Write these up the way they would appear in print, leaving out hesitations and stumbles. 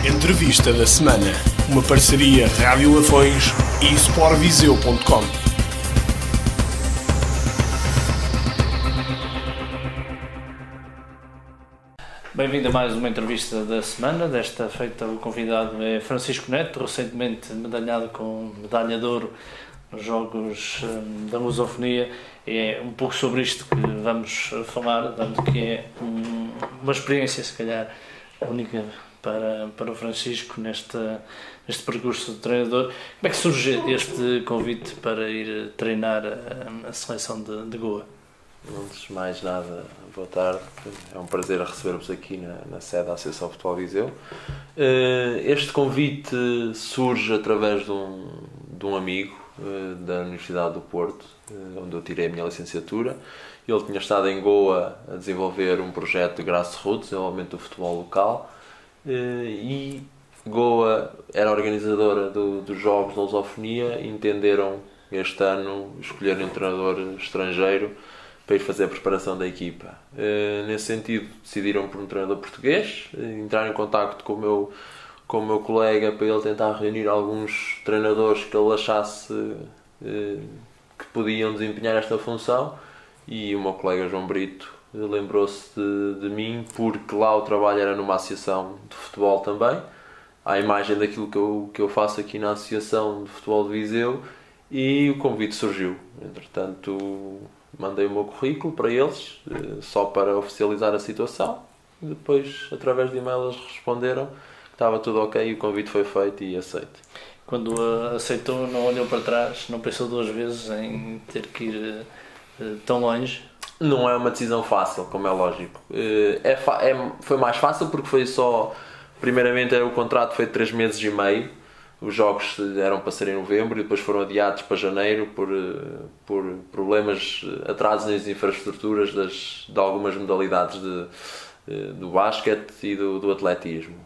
Entrevista da semana. Uma parceria Rádio Lafões e sportviseu.com. Bem-vindo a mais uma entrevista da semana. Desta feita o convidado é Francisco Neto, recentemente medalhado com medalha de ouro nos Jogos da Lusofonia. É um pouco sobre isto que vamos falar, dado que é uma experiência, se calhar, única para o Francisco neste percurso de treinador. Como é que surge este convite para ir treinar a seleção de Goa? Antes de mais nada, boa tarde. É um prazer receber-vos aqui na sede da Associação Futebol Viseu. Este convite surge através de um amigo da Universidade do Porto, onde eu tirei a minha licenciatura. Ele tinha estado em Goa a desenvolver um projeto de grassroots, desenvolvimento do futebol local, e Goa era organizadora dos Jogos da Lusofonia e entenderam este ano escolher um treinador estrangeiro para ir fazer a preparação da equipa. Nesse sentido, decidiram por um treinador português, entraram em contacto com o meu colega para ele tentar reunir alguns treinadores que ele achasse que podiam desempenhar esta função, e o meu colega João Brito lembrou-se de mim, porque lá o trabalho era numa associação de futebol também, à imagem daquilo que eu faço aqui na Associação de Futebol de Viseu, e o convite surgiu. Entretanto, mandei o meu currículo para eles, só para oficializar a situação. Depois, através de e-mail, eles responderam que estava tudo ok e o convite foi feito e aceito. Quando aceitou, não olhou para trás, não pensou duas vezes em ter que ir tão longe? Não é uma decisão fácil, como é lógico. Foi mais fácil porque foi só... Primeiramente, o contrato foi de 3 meses e meio. Os jogos eram para ser em novembro e depois foram adiados para janeiro por problemas, atrasos nas infraestruturas de algumas modalidades do basquete e do atletismo.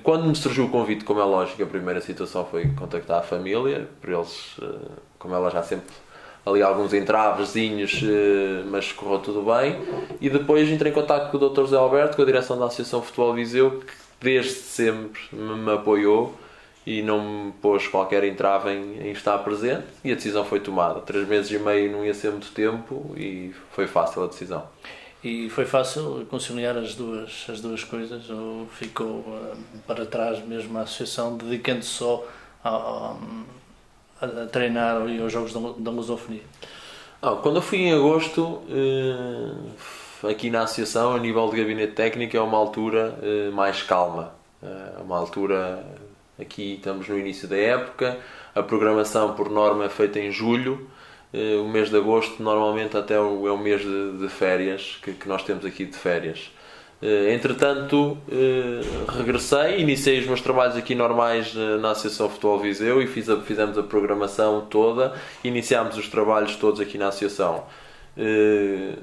Quando me surgiu o convite, como é lógico, a primeira situação foi contactar a família, por eles, como ela já sempre ali alguns entravezinhos, mas correu tudo bem. E depois entrei em contacto com o Dr. José Alberto, com a direção da Associação Futebol Viseu, que desde sempre me apoiou e não me pôs qualquer entrave em estar presente, e a decisão foi tomada. 3 meses e meio não ia ser muito tempo e foi fácil a decisão. E foi fácil conciliar as duas coisas, ou ficou para trás mesmo a associação, dedicando-se só a treinar aos Jogos da Lusofonia? Quando eu fui em agosto, aqui na associação, a nível de gabinete técnico, é uma altura mais calma. Uma altura... Aqui estamos no início da época, a programação por norma é feita em julho, o mês de agosto normalmente até é o mês de férias, que nós temos aqui de férias. Entretanto, regressei, iniciei os meus trabalhos aqui normais na Associação Futebol Viseu e fizemos a programação toda, iniciámos os trabalhos todos aqui na Associação.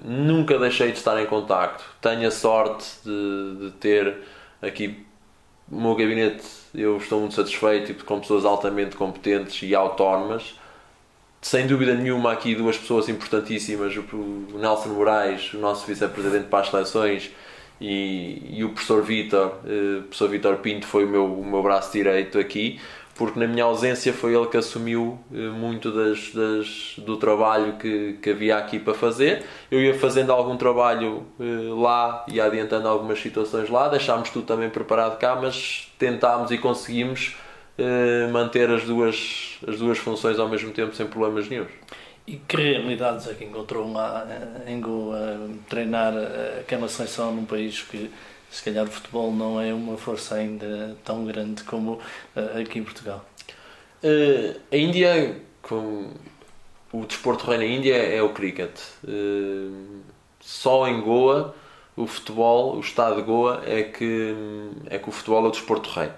Nunca deixei de estar em contacto, tenho a sorte de ter aqui o meu gabinete. Eu estou muito satisfeito com pessoas altamente competentes e autónomas. Sem dúvida nenhuma, aqui 2 pessoas importantíssimas, o Nelson Moraes, o nosso vice-presidente para as seleções, e o professor Vítor Pinto foi o meu braço direito aqui, porque na minha ausência foi ele que assumiu muito do trabalho que havia aqui para fazer. Eu ia fazendo algum trabalho lá e adiantando algumas situações lá, deixámos tudo também preparado cá, mas tentámos e conseguimos manter as duas funções ao mesmo tempo sem problemas nenhuns. E que realidades é que encontrou lá em Goa, treinar aquela seleção num país que se calhar o futebol não é uma força ainda tão grande como aqui em Portugal? A Índia, o desporto rei na Índia é o cricket. Só em Goa, o futebol, o estado de Goa, é que o futebol é o desporto rei.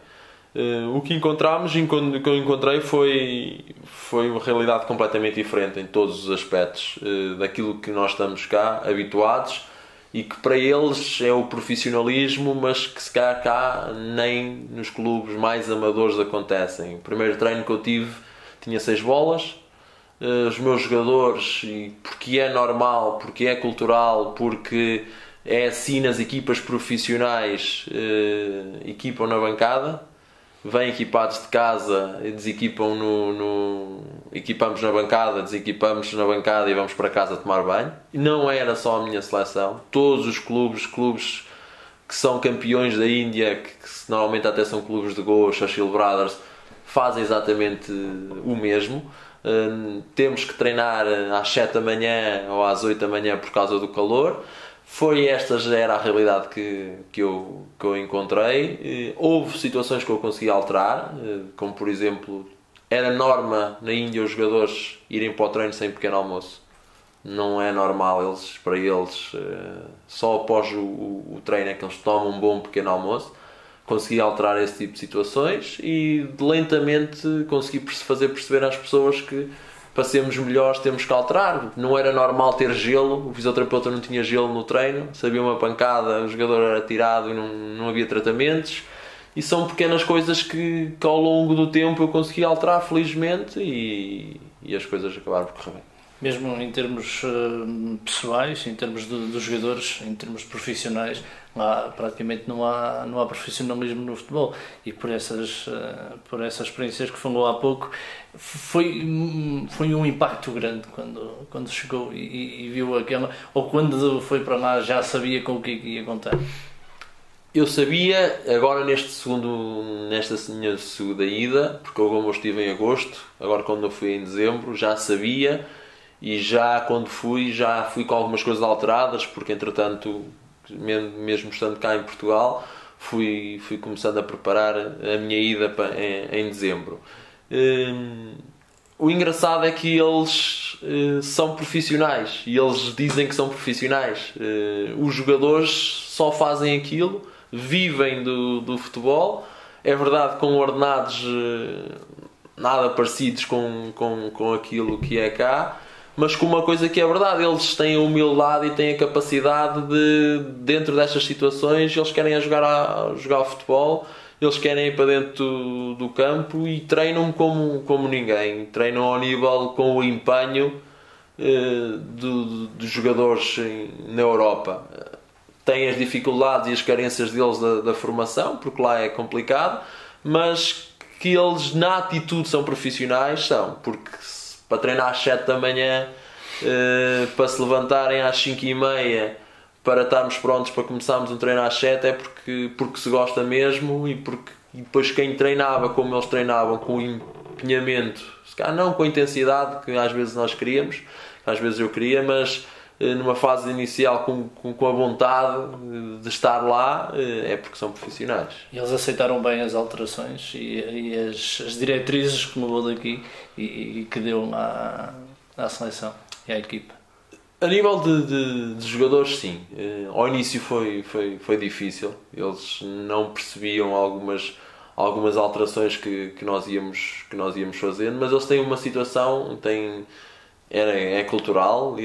O que encontramos, o que eu encontrei foi uma realidade completamente diferente em todos os aspectos daquilo que nós estamos cá habituados, e que para eles é o profissionalismo, mas que se calhar cá nem nos clubes mais amadores acontecem. O primeiro treino que eu tive tinha 6 bolas, os meus jogadores, porque é normal, porque é cultural, porque é assim nas equipas profissionais, equipam na bancada, vêm equipados de casa e desequipam equipamos na bancada, desequipamos na bancada e vamos para casa tomar banho. E não era só a minha seleção, todos os clubes que são campeões da Índia, que normalmente até são clubes de Goa, Churchill Brothers, fazem exatamente o mesmo. Temos que treinar às 7 da manhã ou às 8 da manhã por causa do calor. Esta já era a realidade que eu encontrei. Houve situações que eu consegui alterar, como por exemplo, era norma na Índia os jogadores irem para o treino sem pequeno almoço. Não é normal para eles, só após o treino é que eles tomam um bom pequeno almoço. Consegui alterar esse tipo de situações e lentamente consegui fazer perceber às pessoas que para sermos melhores temos que alterar. Não era normal ter gelo, o fisioterapeuta não tinha gelo no treino, se havia uma pancada, o jogador era tirado e não havia tratamentos. E são pequenas coisas que ao longo do tempo eu consegui alterar, felizmente, e as coisas acabaram por correr bem. Mesmo em termos pessoais, em termos dos jogadores, em termos profissionais, lá praticamente não há profissionalismo no futebol, e por essas experiências que falou há pouco, foi um impacto grande quando chegou e viu aquela, ou quando foi para lá já sabia com o que ia contar. Eu sabia, agora nesta minha segunda ida, porque como eu estive em agosto, agora quando eu fui em dezembro, já sabia. E já quando fui com algumas coisas alteradas, porque entretanto, mesmo estando cá em Portugal, fui começando a preparar a minha ida em dezembro. O engraçado é que eles são profissionais e eles dizem que são profissionais. Os jogadores só fazem aquilo, vivem do futebol. É verdade, com ordenados nada parecidos com aquilo que é cá, mas com uma coisa que é verdade, eles têm a humildade e têm a capacidade de, dentro destas situações, eles querem jogar futebol, eles querem ir para dentro do campo e treinam como ninguém, treinam ao nível com o empenho dos jogadores na Europa. Têm as dificuldades e as carências deles da formação, porque lá é complicado, mas que eles na atitude são profissionais, porque para treinar às 7 da manhã, para se levantarem às 5h30, para estarmos prontos para começarmos um treino às 7, é porque se gosta mesmo e depois quem treinava como eles treinavam, com o empenhamento, se calhar não com a intensidade que às vezes nós queríamos, às vezes eu queria, mas numa fase inicial com a vontade de estar lá, é porque são profissionais. E eles aceitaram bem as alterações e as diretrizes que levou daqui e que deu à seleção e à equipa? A nível de jogadores, sim. Ao início foi difícil. Eles não percebiam algumas alterações que nós íamos fazendo, mas eles têm uma situação, é cultural.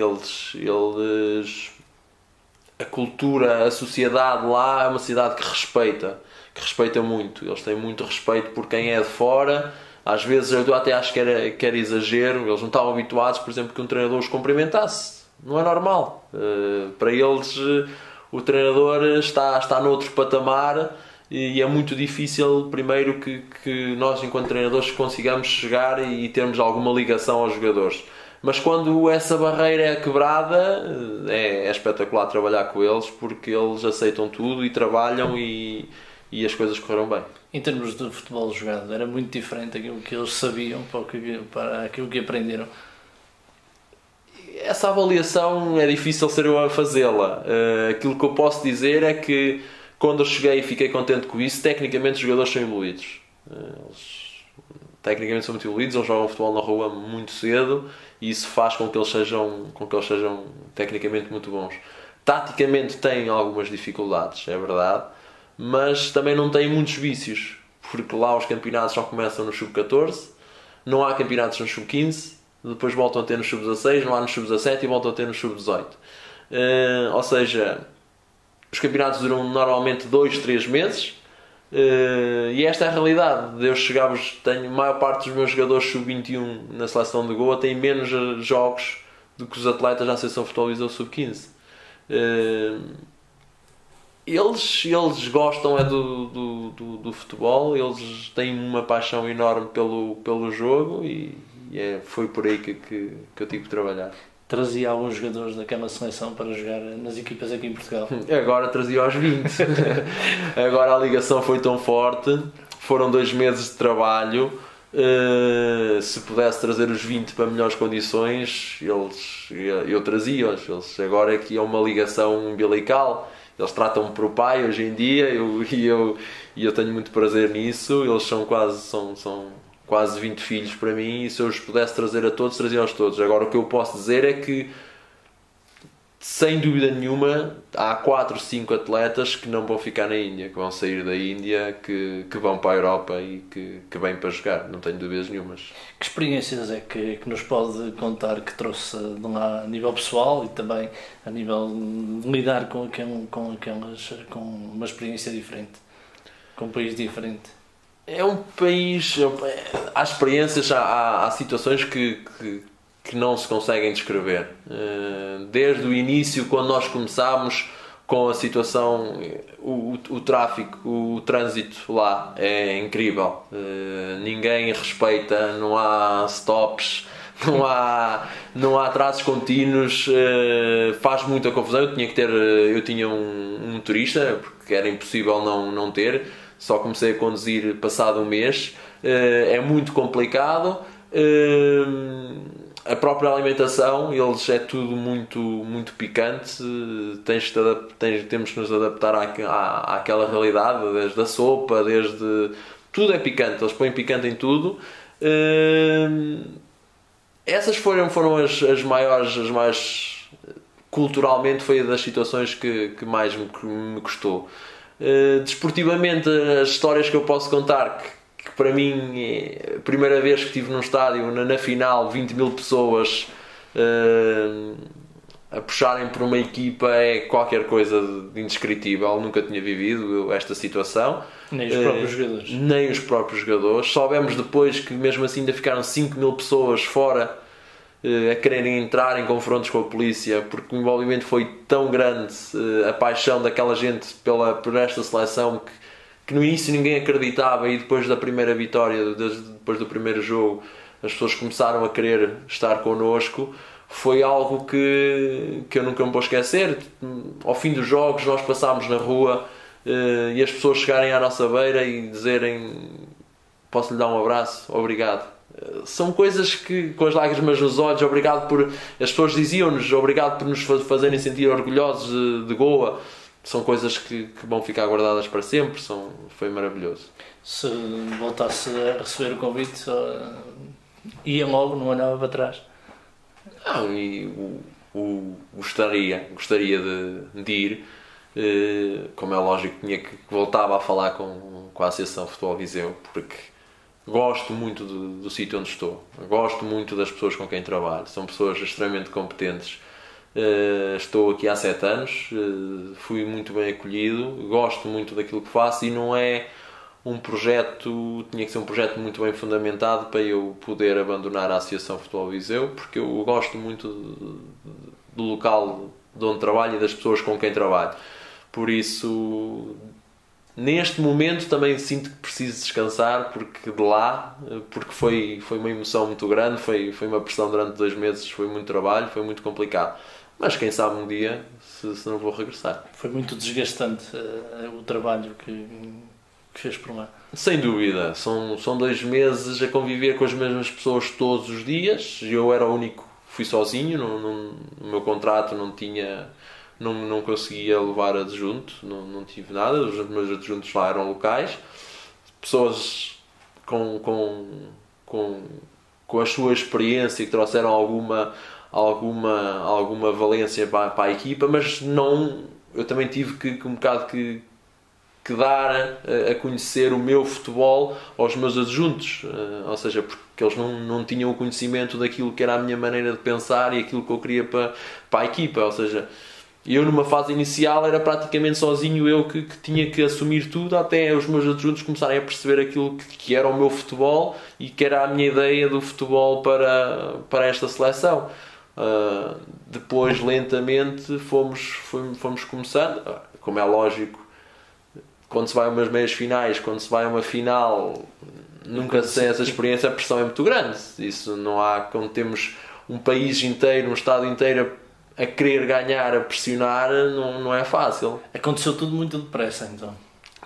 A cultura, a sociedade lá é uma cidade que respeita muito. Eles têm muito respeito por quem é de fora. Às vezes eu até acho que era exagero. Eles não estavam habituados, por exemplo, que um treinador os cumprimentasse. Não é normal. Para eles o treinador está noutro patamar e é muito difícil, primeiro, que nós enquanto treinadores consigamos chegar e termos alguma ligação aos jogadores. Mas quando essa barreira é quebrada, é espetacular trabalhar com eles, porque eles aceitam tudo e trabalham e as coisas correram bem. Em termos de futebol jogado, era muito diferente aquilo que eles sabiam para aquilo que aprenderam? Essa avaliação é difícil ser eu a fazê-la. Aquilo que eu posso dizer é que quando eu cheguei e fiquei contente com isso, tecnicamente os jogadores são evoluídos. Tecnicamente são muito evoluídos, eles jogam futebol na rua muito cedo e isso faz com que eles sejam tecnicamente muito bons. Taticamente têm algumas dificuldades, é verdade, mas também não têm muitos vícios, porque lá os campeonatos só começam no sub-14, não há campeonatos no sub-15, depois voltam a ter no sub-16, não há no sub-17 e voltam a ter no sub-18. Ou seja, os campeonatos duram normalmente 2-3 meses. E esta é a realidade. A maior parte dos meus jogadores sub-21 na seleção de Goa têm menos jogos do que os atletas na Associação de Futebol Viseu sub-15. Eles gostam do futebol, eles têm uma paixão enorme pelo jogo e foi por aí que eu tive que trabalhar. Trazia alguns jogadores daquela seleção para jogar nas equipas aqui em Portugal? Agora trazia aos 20. Agora a ligação foi tão forte, foram 2 meses de trabalho. Se pudesse trazer os 20 para melhores condições, eu trazia-os. Agora aqui é uma ligação umbilical. Eles tratam-me por pai hoje em dia e eu tenho muito prazer nisso. Eles são quase 20 filhos para mim e se eu os pudesse trazer a todos, trazia-os todos. Agora o que eu posso dizer é que, sem dúvida nenhuma, há 4 ou 5 atletas que não vão ficar na Índia, que vão sair da Índia, que vão para a Europa e que vêm para jogar, não tenho dúvidas nenhumas. Que experiências é que nos pode contar que trouxe de lá a nível pessoal e também a nível de lidar com uma experiência diferente, com um país diferente? É um país... Há experiências, há situações que não se conseguem descrever. Desde o início, quando nós começámos com a situação, o tráfico, o trânsito lá é incrível. Ninguém respeita, não há stops, não há atrasos contínuos, faz muita confusão. Eu tinha um motorista, porque era impossível não ter, só comecei a conduzir passado um mês. É muito complicado. A própria alimentação, eles é tudo muito picante, temos que nos adaptar àquela realidade, desde a sopa, tudo é picante, eles põem picante em tudo. Essas foram as maiores culturalmente foi das situações que mais me custou. Desportivamente, as histórias que eu posso contar, que para mim, a primeira vez que estive num estádio, na final, 20 mil pessoas a puxarem por uma equipa, é qualquer coisa de indescritível. Nunca tinha vivido esta situação. Nem os próprios jogadores. Nem os próprios jogadores. Soubemos depois que mesmo assim ainda ficaram 5 mil pessoas fora a quererem entrar em confrontos com a polícia, porque o envolvimento foi tão grande, a paixão daquela gente por esta seleção, que no início ninguém acreditava, e depois da primeira vitória, depois do primeiro jogo, as pessoas começaram a querer estar connosco. Foi algo que eu nunca me vou esquecer. Ao fim dos jogos nós passámos na rua e as pessoas chegarem à nossa beira e dizerem: posso lhe dar um abraço? Obrigado. São coisas que, com as lágrimas nos olhos, obrigado por... As pessoas diziam-nos obrigado por nos fazerem sentir orgulhosos de Goa. São coisas que vão ficar guardadas para sempre. Foi maravilhoso. Se voltasse a receber o convite, ia logo, não olhava para trás? Não, gostaria de ir. Como é lógico, voltava a falar com a Associação Futebol Viseu, porque gosto muito do sítio onde estou. Gosto muito das pessoas com quem trabalho. São pessoas extremamente competentes. Estou aqui há 7 anos. Fui muito bem acolhido. Gosto muito daquilo que faço e não é um projeto... Tinha que ser um projeto muito bem fundamentado para eu poder abandonar a Associação Futebol Viseu, porque eu gosto muito do local de onde trabalho e das pessoas com quem trabalho. Por isso... Neste momento também sinto que preciso descansar porque foi uma emoção muito grande, foi uma pressão durante 2 meses, foi muito trabalho, foi muito complicado. Mas quem sabe um dia se não vou regressar. Foi muito desgastante o trabalho que fez por lá. Sem dúvida, são 2 meses a conviver com as mesmas pessoas todos os dias. Eu era o único, fui sozinho, no meu contrato não conseguia levar adjunto, não tive nada, os meus adjuntos lá eram locais, pessoas com a sua experiência que trouxeram alguma valência para a equipa, mas eu também tive que um bocado que dar a conhecer o meu futebol aos meus adjuntos, ou seja, porque eles não tinham o conhecimento daquilo que era a minha maneira de pensar e aquilo que eu queria para a equipa, ou seja, eu numa fase inicial era praticamente sozinho eu que tinha que assumir tudo, até os meus adjuntos começarem a perceber aquilo que era o meu futebol e que era a minha ideia do futebol para esta seleção. Depois lentamente fomos começando, como é lógico, quando se vai a umas meias finais, quando se vai a uma final, nunca se tem essa experiência, a pressão é muito grande. Isso não há, quando temos um país inteiro, um estado inteiro a querer ganhar, a pressionar, não é fácil. Aconteceu tudo muito depressa, então.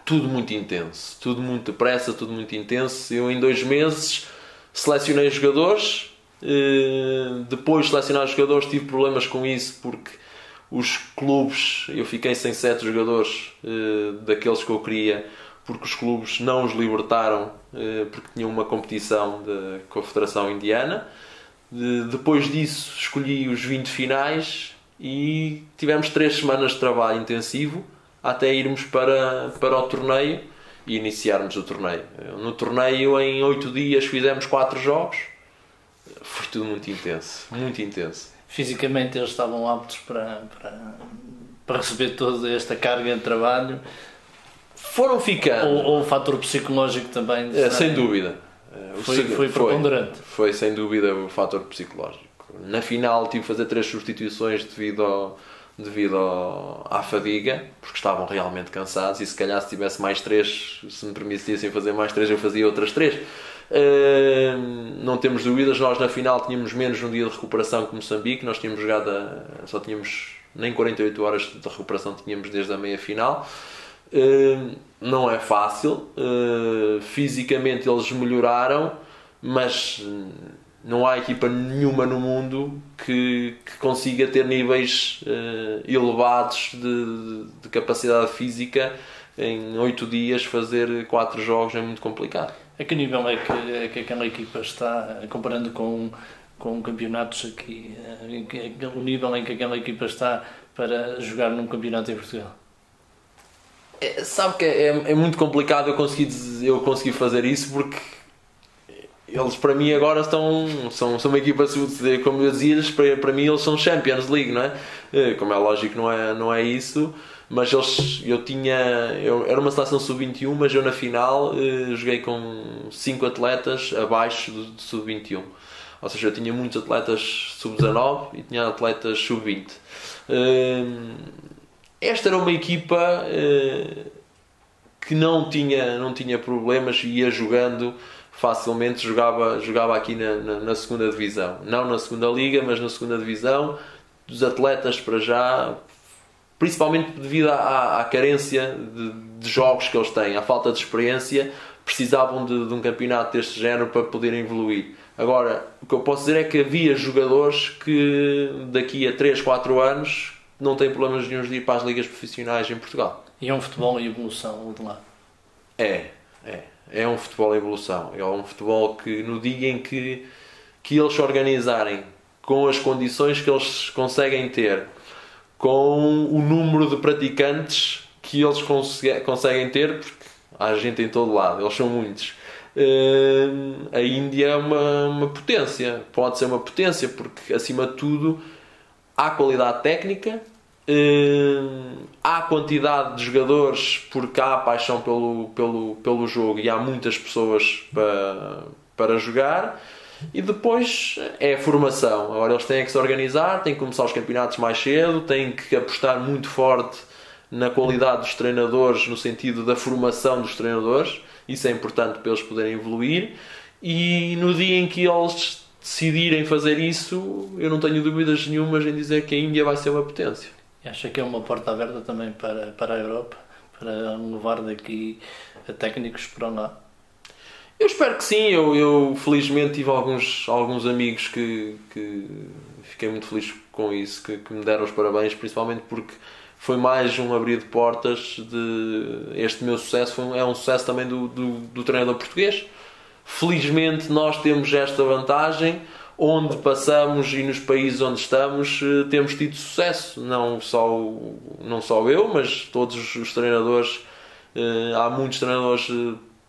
Tudo muito intenso, tudo muito depressa, tudo muito intenso. Eu em 2 meses selecionei jogadores, depois de selecionar os jogadores tive problemas com isso porque os clubes, eu fiquei sem 7 jogadores daqueles que eu queria, porque os clubes não os libertaram porque tinham uma competição com a Federação Indiana. Depois disso escolhi os 20 finais e tivemos 3 semanas de trabalho intensivo até irmos para o torneio e iniciarmos o torneio. No torneio, em 8 dias, fizemos 4 jogos. Foi tudo muito intenso, muito intenso. Fisicamente eles estavam aptos para receber toda esta carga de trabalho? Foram ficando. Ou o fator psicológico também? Sem dúvida. Foi preponderante? Foi sem dúvida o fator psicológico. Na final tive que fazer 3 substituições devido à fadiga, porque estavam realmente cansados, e se calhar se tivesse mais 3, se me permitissem fazer mais 3, eu fazia outras 3. Não temos dúvidas, nós na final tínhamos menos um dia de recuperação que Moçambique, nós tínhamos jogado, só tínhamos nem 48 horas de recuperação tínhamos desde a meia final. Não é fácil, fisicamente eles melhoraram, mas não há equipa nenhuma no mundo que consiga ter níveis elevados de capacidade física. Em 8 dias fazer 4 jogos é muito complicado. A que nível é que aquela equipa está, comparando com campeonatos aqui, o nível em que aquela equipa está para jogar num campeonato em Portugal? Sabe que é muito complicado eu conseguir fazer isso, porque eles para mim agora são uma equipa, como eu dizia, para mim eles são Champions League, não é? Como é lógico, não é isso, mas era uma seleção sub-21, mas eu na final joguei com 5 atletas abaixo do sub-21, ou seja, eu tinha muitos atletas sub-19 e tinha atletas sub-20. Esta era uma equipa que não tinha problemas e ia jogando facilmente, jogava aqui na segunda divisão. Não na segunda liga, mas na segunda divisão. Os atletas para já, principalmente devido à carência de jogos que eles têm, à falta de experiência, precisavam de um campeonato deste género para poderem evoluir. Agora, o que eu posso dizer é que havia jogadores que daqui a 3, 4 anos não têm problemas nenhum de ir para as ligas profissionais em Portugal. E é um futebol em evolução de lá? É um futebol em evolução. É um futebol que no dia em que eles se organizarem com as condições que eles conseguem ter, com o número de praticantes que eles conseguem ter, porque há gente em todo lado, eles são muitos. A Índia é uma potência, pode ser uma potência, porque acima de tudo há qualidade técnica, há quantidade de jogadores, porque há paixão pelo jogo e há muitas pessoas para jogar, e depois é a formação. Agora eles têm que se organizar, têm que começar os campeonatos mais cedo, têm que apostar muito forte na qualidade dos treinadores, no sentido da formação dos treinadores. Isso é importante para eles poderem evoluir, e no dia em que eles decidirem fazer isso, eu não tenho dúvidas nenhumas em dizer que a Índia vai ser uma potência. E acha que é uma porta aberta também para a Europa, para levar daqui a técnicos para lá? Eu espero que sim. Eu felizmente tive alguns amigos que fiquei muito feliz com isso, que me deram os parabéns, principalmente porque foi mais um abrir de portas. Este meu sucesso é um sucesso também do treinador português. Felizmente nós temos esta vantagem, onde passamos e nos países onde estamos temos tido sucesso, não só eu, mas todos os treinadores. Há muitos treinadores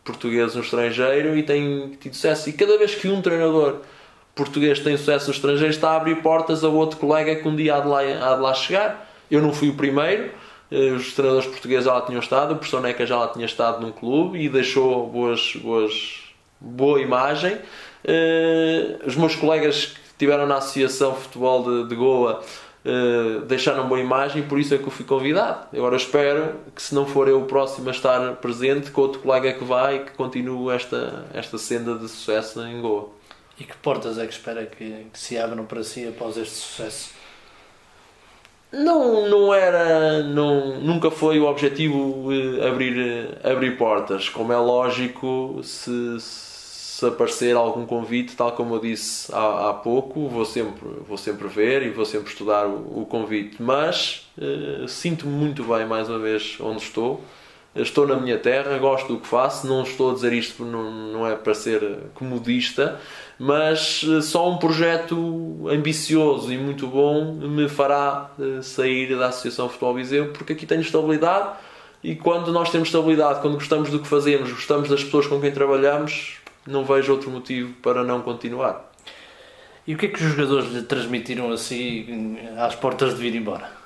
portugueses no estrangeiro e têm tido sucesso, e cada vez que um treinador português tem sucesso no estrangeiro, está a abrir portas a outro colega que um dia há de lá chegar. Eu não fui o primeiro, os treinadores portugueses já lá tinham estado, o professor Neca já lá tinha estado num clube e deixou boa imagem. Os meus colegas que estiveram na Associação de Futebol de Goa deixaram boa imagem e por isso é que eu fui convidado. Agora espero que, se não for eu o próximo a estar presente, que outro colega que vai e que continue esta senda de sucesso em Goa. E que portas é que espera que se abram para si após este sucesso? Nunca foi o objetivo abrir portas. Como é lógico, se aparecer algum convite, tal como eu disse há pouco, vou sempre ver e vou sempre estudar o convite. Mas sinto-me muito bem, mais uma vez, onde estou. Estou na minha terra, gosto do que faço. Não estou a dizer isto, não é para ser comodista, mas só um projeto ambicioso e muito bom me fará sair da Associação Futebol Viseu, porque aqui tenho estabilidade, e quando nós temos estabilidade, quando gostamos do que fazemos, gostamos das pessoas com quem trabalhamos, não vejo outro motivo para não continuar. E o que é que os jogadores lhe transmitiram assim às portas de vir embora?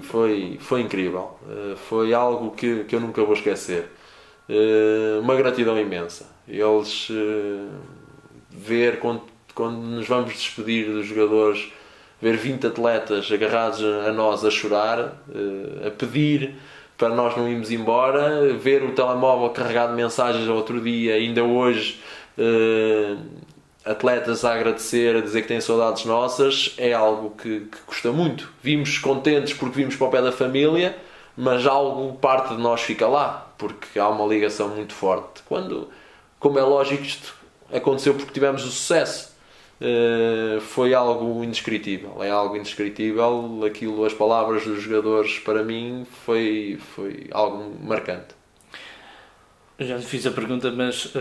Foi incrível. Foi algo que eu nunca vou esquecer. Uma gratidão imensa. Eles ver quando nos vamos despedir dos jogadores, ver 20 atletas agarrados a nós a chorar, a pedir para nós não irmos embora, ver o telemóvel carregado de mensagens ao outro dia, ainda hoje, atletas a agradecer, a dizer que têm saudades nossas, é algo que custa muito. Vimos contentes porque vimos para o pé da família, mas parte de nós fica lá, porque há uma ligação muito forte. Como é lógico, isto aconteceu porque tivemos o sucesso. Foi algo indescritível. É algo indescritível. As palavras dos jogadores, para mim, foi algo marcante. Já lhe fiz a pergunta, mas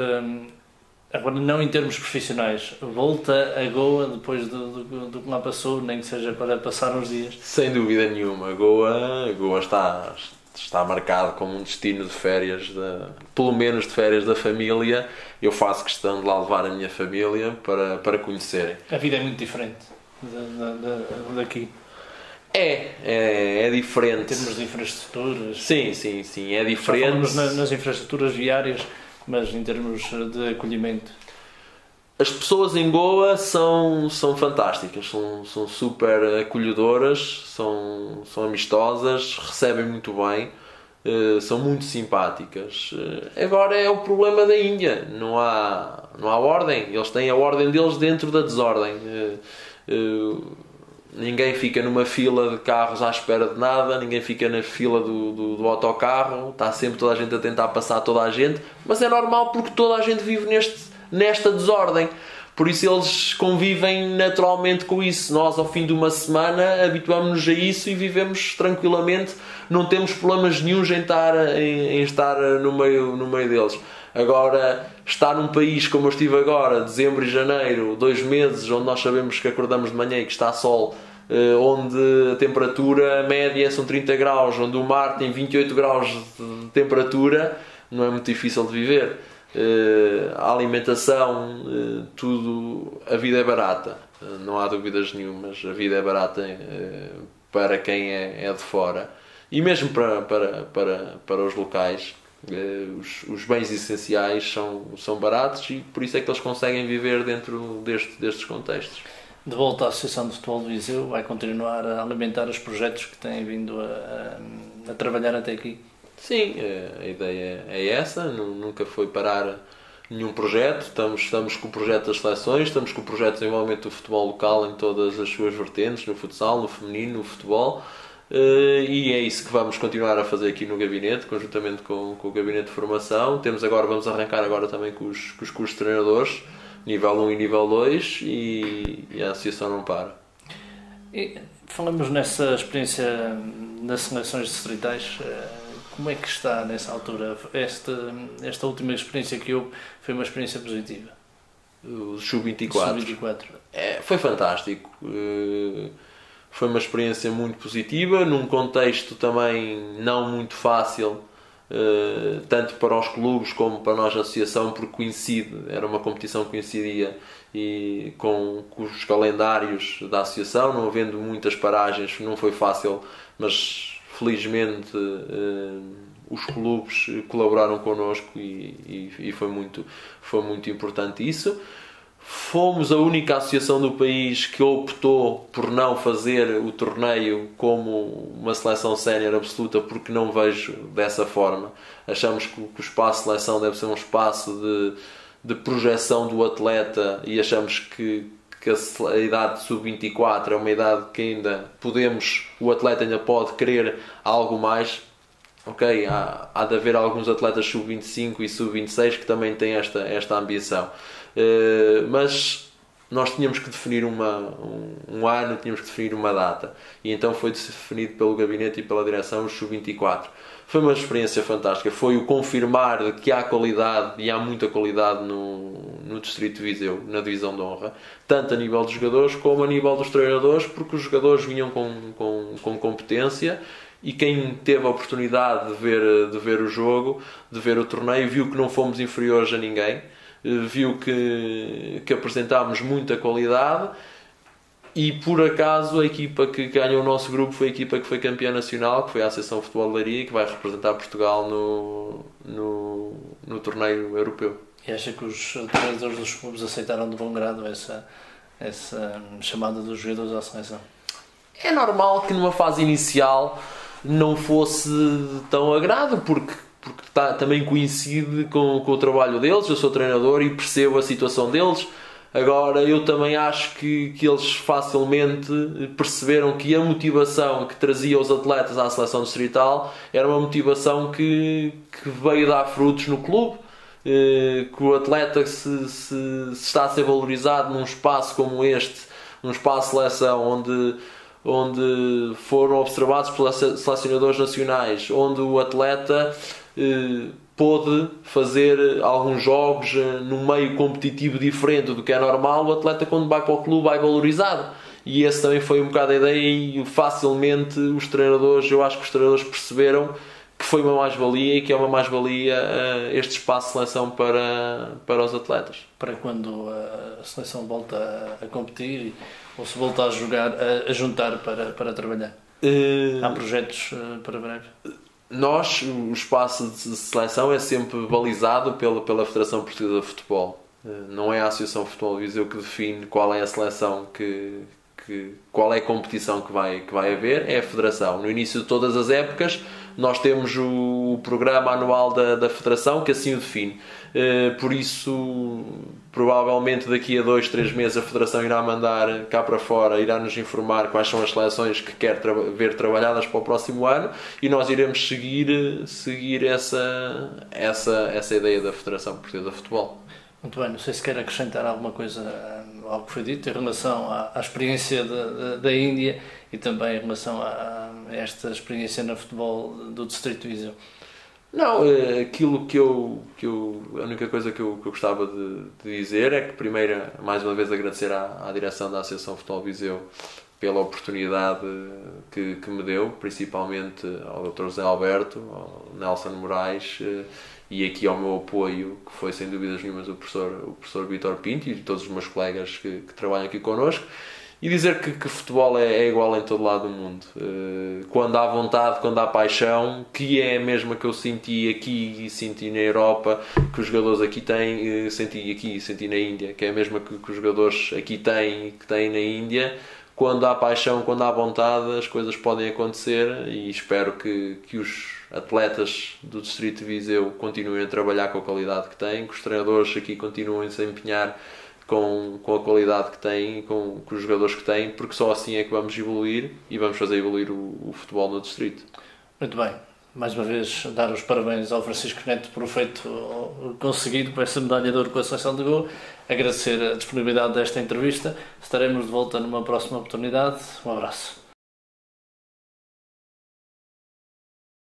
agora não em termos profissionais. Volta a Goa depois do que lá passou, nem que seja para passar uns dias? Sem dúvida nenhuma. Goa está marcado como um destino de férias, pelo menos de férias da família. Eu faço questão de lá levar a minha família para conhecerem. A vida é muito diferente daqui. É diferente. Em termos de infraestruturas. Sim, é diferente. Só falamos nas infraestruturas viárias, mas em termos de acolhimento. As pessoas em Goa são fantásticas, são super acolhedoras, são amistosas, recebem muito bem, são muito simpáticas. Agora é o problema da Índia, não há ordem, eles têm a ordem deles dentro da desordem. Ninguém fica numa fila de carros à espera de nada, ninguém fica na fila do autocarro, está sempre toda a gente a tentar passar toda a gente, mas é normal porque toda a gente vive nesta desordem. Por isso eles convivem naturalmente com isso. Nós, ao fim de uma semana, habituamos-nos a isso e vivemos tranquilamente. Não temos problemas nenhuns em estar no meio deles. Agora, estar num país como eu estive agora, dezembro e janeiro, 2 meses, onde nós sabemos que acordamos de manhã e que está sol, onde a temperatura média são 30 graus, onde o mar tem 28 graus de temperatura, não é muito difícil de viver. A alimentação, tudo, a vida é barata, não há dúvidas nenhumas, a vida é barata para quem é de fora, e mesmo para os locais. Os bens essenciais são baratos e por isso é que eles conseguem viver dentro destes contextos. De volta à Associação de Futebol de Viseu, vai continuar a alimentar os projetos que têm vindo a trabalhar até aqui? Sim, a ideia é essa, nunca foi parar nenhum projeto. Estamos com o projeto das seleções, estamos com o projeto de desenvolvimento do futebol local em todas as suas vertentes, no futsal, no feminino, no futebol, e é isso que vamos continuar a fazer aqui no gabinete, conjuntamente com o gabinete de formação. Vamos arrancar agora também com os cursos de treinadores, nível 1 e nível 2, e a associação não para. E falamos nessa experiência nas seleções distritais. Como é que está nessa altura? Esta última experiência que houve foi uma experiência positiva? O Sub-24. Foi fantástico. Foi uma experiência muito positiva, num contexto também não muito fácil, tanto para os clubes como para nós, a associação, porque era uma competição que coincidia com os calendários da associação, não havendo muitas paragens, não foi fácil, mas felizmente os clubes colaboraram connosco e foi muito importante isso. Fomos a única associação do país que optou por não fazer o torneio como uma seleção sénior absoluta, porque não vejo dessa forma. Achamos que o espaço de seleção deve ser um espaço de projeção do atleta, e achamos que a idade sub-24 é uma idade que ainda o atleta ainda pode querer algo mais. Ok, há de haver alguns atletas sub-25 e sub-26 que também têm esta ambição. Mas nós tínhamos que definir um ano, tínhamos que definir uma data, e então foi definido pelo gabinete e pela direção o sub-24. Foi uma experiência fantástica, foi o confirmar de que há qualidade, e há muita qualidade no Distrito de Viseu, na divisão de honra, tanto a nível dos jogadores como a nível dos treinadores, porque os jogadores vinham com competência, e quem teve a oportunidade de ver o jogo, de ver o torneio, viu que não fomos inferiores a ninguém, viu que apresentámos muita qualidade, e por acaso a equipa que ganhou o nosso grupo foi a equipa que foi campeã nacional, que foi a Associação de Futebol de Leiria, que vai representar Portugal no torneio europeu. E acha que os treinadores dos clubes aceitaram de bom grado essa chamada dos jogadores à seleção? É normal que numa fase inicial não fosse tão agrado, porque também coincide com o trabalho deles. Eu sou treinador e percebo a situação deles. Agora, eu também acho que eles facilmente perceberam que a motivação que trazia os atletas à seleção distrital era uma motivação que veio dar frutos no clube, que o atleta se está a ser valorizado num espaço como este, num espaço de seleção onde foram observados pelos selecionadores nacionais, onde o atleta pôde fazer alguns jogos num meio competitivo diferente do que é normal. O atleta, quando vai para o clube, vai valorizado, e esse também foi um bocado a ideia, e facilmente eu acho que os treinadores perceberam que foi uma mais-valia, e que é uma mais-valia este espaço de seleção para os atletas. Para quando a seleção volta a competir, ou se volta a jogar, a juntar para trabalhar? Há projetos para breve? O espaço de seleção é sempre balizado pela Federação Portuguesa de Futebol. Não é a Associação de Futebol de Viseu que define qual é a seleção, qual é a competição que vai haver, é a Federação. No início de todas as épocas, nós temos o programa anual da Federação que assim o define. Por isso, provavelmente daqui a 2-3 meses a Federação irá mandar cá para fora, irá nos informar quais são as seleções que quer ver trabalhadas para o próximo ano, e nós iremos seguir essa ideia da Federação Portuguesa de Futebol. Muito bem, não sei se quer acrescentar alguma coisa ao que foi dito em relação à experiência da Índia, e também em relação a esta experiência no futebol do Distrito de Viseu. Não, aquilo a única coisa que eu gostava de dizer é que, primeiro, mais uma vez agradecer à direção da Associação de Futebol de Viseu pela oportunidade que me deu, principalmente ao Dr. José Alberto, ao Nelson Moraes, e aqui ao meu apoio, que foi sem dúvidas nenhumas o professor Vítor Pinto e todos os meus colegas que trabalham aqui connosco. E dizer que futebol é igual em todo lado do mundo. Quando há vontade, quando há paixão, que é a mesma que eu senti aqui e senti na Europa, que os jogadores aqui têm, senti aqui e senti na Índia, que é a mesma que os jogadores aqui têm e que têm na Índia. Quando há paixão, quando há vontade, as coisas podem acontecer, e espero que os atletas do Distrito de Viseu continuem a trabalhar com a qualidade que têm, que os treinadores aqui continuem a se empenhar com a qualidade que têm, com os jogadores que têm, porque só assim é que vamos evoluir, e vamos fazer evoluir o futebol no Distrito. Muito bem. Mais uma vez, dar os parabéns ao Francisco Neto por o feito conseguido com essa medalha de ouro com a Seleção de Goa. Agradecer a disponibilidade desta entrevista. Estaremos de volta numa próxima oportunidade. Um abraço.